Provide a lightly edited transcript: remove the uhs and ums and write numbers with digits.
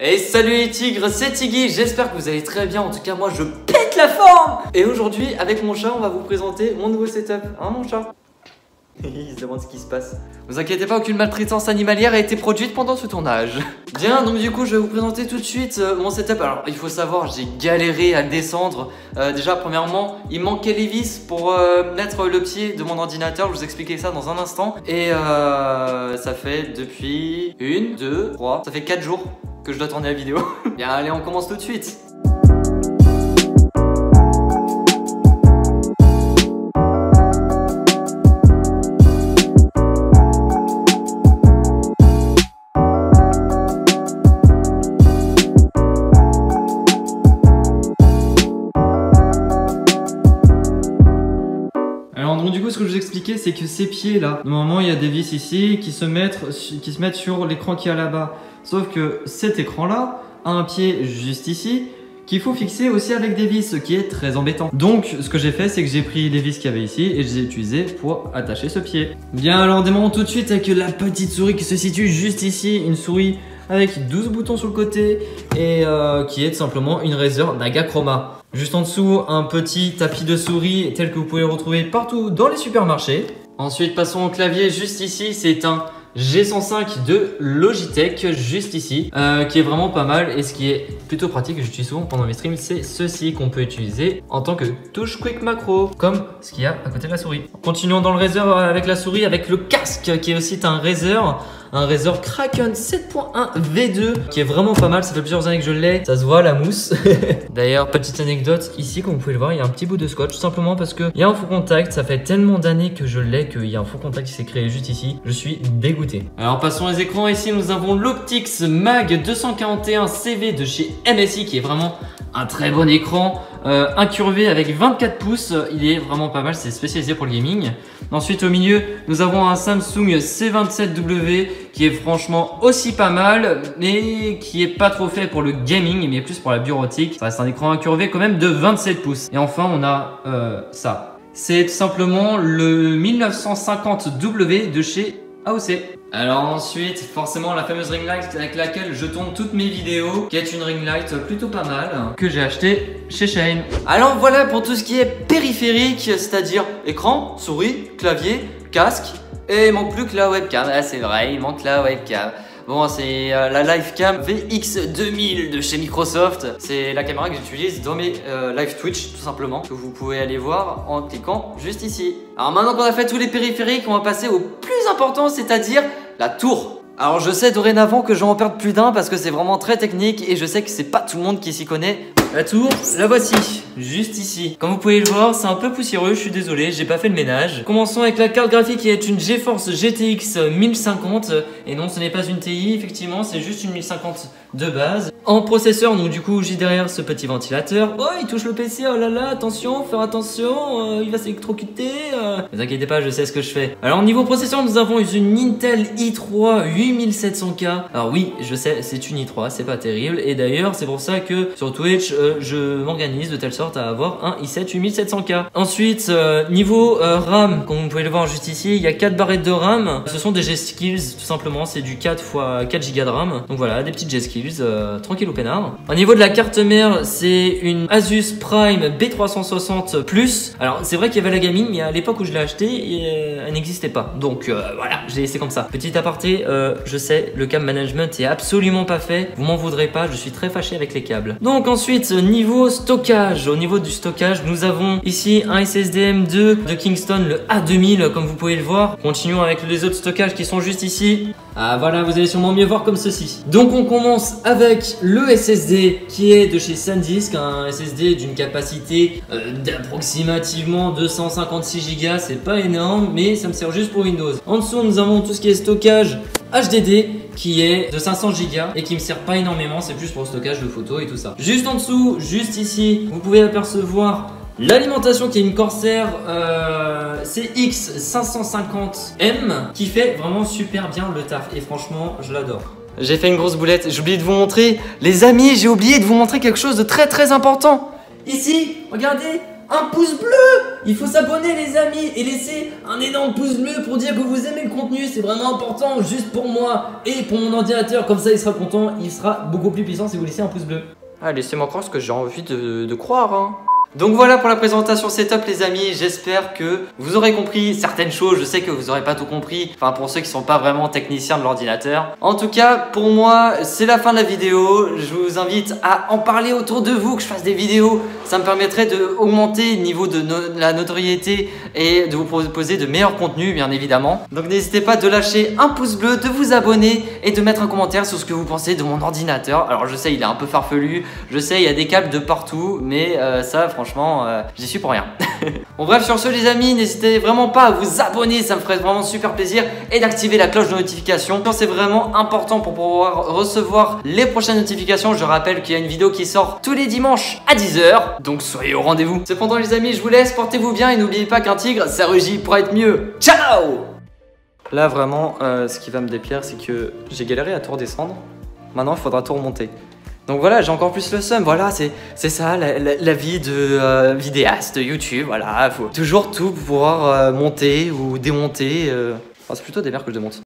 Et salut les tigres, c'est Tiggy, j'espère que vous allez très bien, en tout cas moi je pète la forme. Et aujourd'hui avec mon chat on va vous présenter mon nouveau setup, hein mon chat? Il se demande ce qui se passe. Ne vous inquiétez pas, aucune maltraitance animalière a été produite pendant ce tournage. Bien, donc du coup je vais vous présenter tout de suite mon setup. Alors il faut savoir, j'ai galéré à le descendre. Déjà premièrement, il manquait les vis pour mettre le pied de mon ordinateur. Je vous expliquer ça dans un instant. Et ça fait depuis 1, 2, 3, ça fait 4 jours que je dois tourner la vidéo. Bien allez, on commence tout de suite. Donc du coup ce que je vous expliquais c'est que ces pieds là, normalement il y a des vis ici qui se mettent sur l'écran qui est là-bas. Sauf que cet écran là a un pied juste ici qu'il faut fixer aussi avec des vis, ce qui est très embêtant. Donc ce que j'ai fait c'est que j'ai pris les vis qu'il y avait ici et je les ai utilisées pour attacher ce pied. Bien alors démarrons tout de suite avec la petite souris qui se situe juste ici, une souris avec 12 boutons sur le côté et qui est tout simplement une Razer Naga Chroma. Juste en dessous, un petit tapis de souris tel que vous pouvez le retrouver partout dans les supermarchés. Ensuite, passons au clavier juste ici. C'est un G105 de Logitech juste ici qui est vraiment pas mal et ce qui est plutôt pratique que j'utilise souvent pendant mes streams, c'est ceci qu'on peut utiliser en tant que touche quick macro comme ce qu'il y a à côté de la souris. Continuons dans le Razer avec la souris avec le casque qui est aussi un Razer Kraken 7.1 V2 qui est vraiment pas mal, ça fait plusieurs années que je l'ai, ça se voit la mousse. D'ailleurs petite anecdote, ici comme vous pouvez le voir il y a un petit bout de scotch tout simplement parce qu'il y a un faux contact, ça fait tellement d'années que je l'ai qu'il y a un faux contact qui s'est créé juste ici, je suis dégoûté. Alors passons les écrans, ici nous avons l'Optix Mag 241 CV de chez MSI qui est vraiment un très bon écran, incurvé avec 24 pouces, il est vraiment pas mal, c'est spécialisé pour le gaming. Ensuite au milieu nous avons un Samsung C27W qui est franchement aussi pas mal mais qui est pas trop fait pour le gaming mais plus pour la bureautique. Ça reste un écran incurvé quand même de 27 pouces. Et enfin on a ça. C'est tout simplement le 1950W de chez AOC. Alors ensuite, forcément la fameuse ring light avec laquelle je tourne toutes mes vidéos, qui est une ring light plutôt pas mal, que j'ai acheté chez Shane. Alors voilà pour tout ce qui est périphérique, c'est-à-dire écran, souris, clavier, casque, et il manque plus que la webcam. Ah c'est vrai, il manque la webcam. Bon, c'est la Livecam VX2000 de chez Microsoft. C'est la caméra que j'utilise dans mes live Twitch, tout simplement, que vous pouvez aller voir en cliquant juste ici. Alors maintenant qu'on a fait tous les périphériques, on va passer au plus important, c'est-à-dire la tour. Alors je sais dorénavant que j'en perds plus d'un parce que c'est vraiment très technique et je sais que c'est pas tout le monde qui s'y connaît. La tour, la voici, juste ici. Comme vous pouvez le voir, c'est un peu poussiéreux, je suis désolé, j'ai pas fait le ménage. Commençons avec la carte graphique qui est une GeForce GTX 1050. Et non, ce n'est pas une TI, effectivement, c'est juste une 1050 de base. En processeur, donc du coup, j'ai derrière ce petit ventilateur. Oh, il touche le PC, oh là là, attention, faire attention, il va s'électrocuter. Ne vous inquiétez pas, je sais ce que je fais. Alors, niveau processeur, nous avons une Intel i3 8700K. Alors oui, je sais, c'est une i3, c'est pas terrible. Et d'ailleurs, c'est pour ça que sur Twitch, je m'organise de telle sorte à avoir un i7 8700K. Ensuite, niveau RAM, comme vous pouvez le voir juste ici, il y a 4 barrettes de RAM. Ce sont des G-Skills, tout simplement, c'est du 4 x 4 Go de RAM. Donc voilà, des petites G-Skills, tranquille au peinard. Au niveau de la carte mère, c'est une Asus Prime B360 Plus. Alors c'est vrai qu'il y avait la gaming, mais à l'époque où je l'ai acheté, elle n'existait pas. Donc voilà, j'ai laissé comme ça. Petit aparté, je sais, le câble management est absolument pas fait. Vous m'en voudrez pas, je suis très fâché avec les câbles. Donc ensuite, niveau stockage, au niveau du stockage, nous avons ici un SSD M2 de Kingston, le A2000, comme vous pouvez le voir. Continuons avec les autres stockages qui sont juste ici. Ah voilà, vous allez sûrement mieux voir comme ceci. Donc on commence avec le SSD qui est de chez SanDisk, un SSD d'une capacité d'approximativement 256 Go, c'est pas énorme mais ça me sert juste pour Windows. En dessous nous avons tout ce qui est stockage HDD qui est de 500 Go et qui me sert pas énormément, c'est plus pour le stockage de photos et tout ça. Juste en dessous, juste ici, vous pouvez apercevoir l'alimentation qui est une Corsair CX550M qui fait vraiment super bien le taf et franchement je l'adore. J'ai fait une grosse boulette, j'ai oublié de vous montrer, les amis, j'ai oublié de vous montrer quelque chose de très important. Ici, regardez, un pouce bleu. Il faut s'abonner les amis et laisser un énorme pouce bleu pour dire que vous aimez le contenu. C'est vraiment important juste pour moi et pour mon ordinateur. Comme ça il sera content, il sera beaucoup plus puissant si vous laissez un pouce bleu. Ah, laissez-moi croire ce que j'ai envie de croire, hein. Donc voilà pour la présentation, c'est top les amis, j'espère que vous aurez compris certaines choses, je sais que vous n'aurez pas tout compris, enfin pour ceux qui sont pas vraiment techniciens de l'ordinateur. En tout cas, pour moi, c'est la fin de la vidéo, je vous invite à en parler autour de vous, que je fasse des vidéos, ça me permettrait d'augmenter le niveau de la notoriété et de vous proposer de meilleurs contenus bien évidemment. Donc n'hésitez pas de lâcher un pouce bleu, de vous abonner et de mettre un commentaire sur ce que vous pensez de mon ordinateur. Alors je sais, il est un peu farfelu, je sais, il y a des câbles de partout, mais ça franchement, j'y suis pour rien. Bon bref, sur ce les amis, n'hésitez vraiment pas à vous abonner, ça me ferait vraiment super plaisir, et d'activer la cloche de notification. C'est vraiment important pour pouvoir recevoir les prochaines notifications. Je rappelle qu'il y a une vidéo qui sort tous les dimanches à 10 h, donc soyez au rendez-vous. Cependant les amis, je vous laisse, portez-vous bien et n'oubliez pas qu'un tigre, ça rugit pour être mieux. Ciao! Là vraiment, ce qui va me déplaire, c'est que j'ai galéré à tout redescendre. Maintenant, il faudra tout remonter. Donc voilà, j'ai encore plus le seum, voilà, c'est ça la vie de vidéaste YouTube, voilà, faut toujours tout pouvoir monter ou démonter. Enfin, c'est plutôt des merdes que je démonte.